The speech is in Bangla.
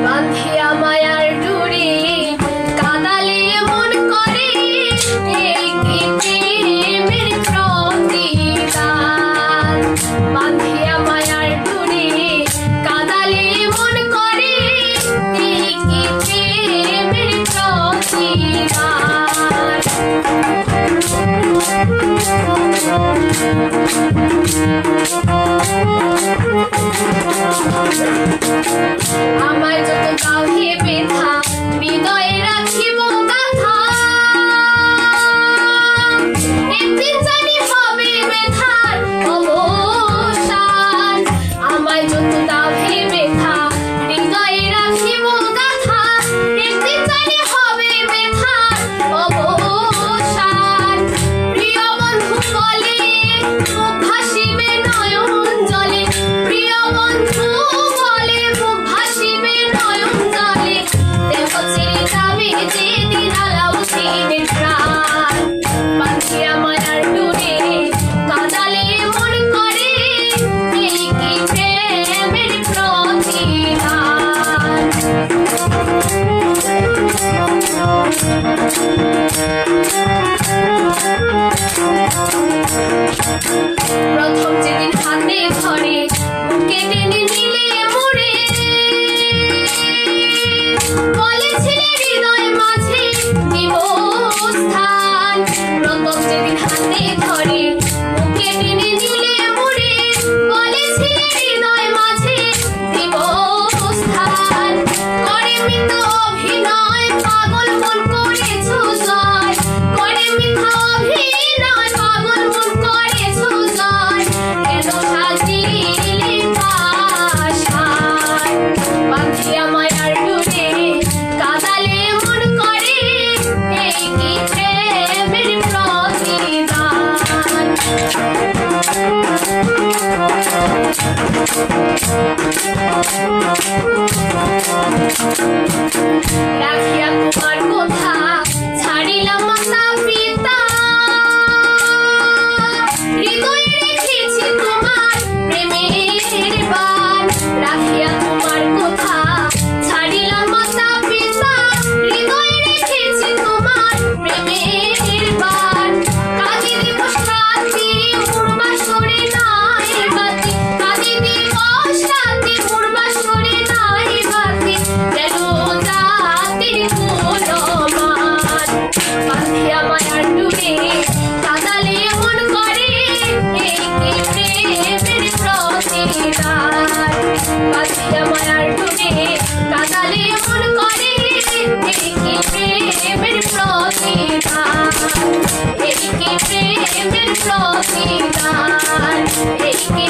বাঁধিয়া মায়ার ডুরি কাদালে মন করে এই কি প্রেমের প্রতিদান। বাঁধিয়া মায়ার ডুরি কাদালে মন করে এই কি প্রেমের প্রতিদান। আমায় যত দাও হে ব্যথা হৃদয়ে রাখিব গাথা, একদিন জানি হবে ব্যথার অবসান। আমায় যত দাও হে ব্যথা হৃদয়ে রাখিব গাথা, একদিন জানি হবে ব্যথার অবসান। প্রিয় বন্ধু বলে মুখ ভাসিবে নয়ন জলে, প্রিয় বন্ধু বলে মুখ ভাসিবে নয়ন জলে। দেখো ছেড়ে যাবে যেদিন আলাও দিনের প্রাণ। বাঁধিয়া মায়ার ডুরে কাদালে মন করে এই কি প্রেমের প্রতিদান। প্রথম যেদিন হাতে ধরে বুকে টেনে নিলে মুড়ে, বলেছিলে হৃদয় মাঝে দিব স্থান। প্রথম যেদিন হাতে ধরে বুকে টেনে নিলে মুড়ে, বলেছিলে হৃদয় মাঝে দিব স্থান। করে মিথ্যা অভিনয় পাগল মন করেছ জয়, করে মিথ্যা অভিনয় পাগল মন করেছ জয়। কেন সাজিলে পাশান। বাঁধিয়া মায়ার ডুরে কাদালে মন করে এই কি প্রেমের প্রতিদান। রাখিয়া তোমার কথা ছাড়িলাম মাতা পিতা, হৃদয়ে রেখেছি তোমার প্রেমের বাণ। রাখিয়া তোমার কথা ছাড়িলাম মাতা পিতা, হৃদয়ে রেখেছি তোমার প্রেমের বাণ। কাজী দিবস রাতি পূর্বাসরে নাই বাতি, কাজী দিবস রাতি পূর্বাসরে নাই বাতি। যেন জাতির কুলমান। বাঁধিয়া মায়ার ডুরে কাদালে মন করে এই কি প্রেমের প্রতিদান। বাঁধিয়া মায়ার ডুরে কাদালে মন করে এই কি প্রেমের প্রতিদান। এই কি প্রেমের প্রতিদান। এই কি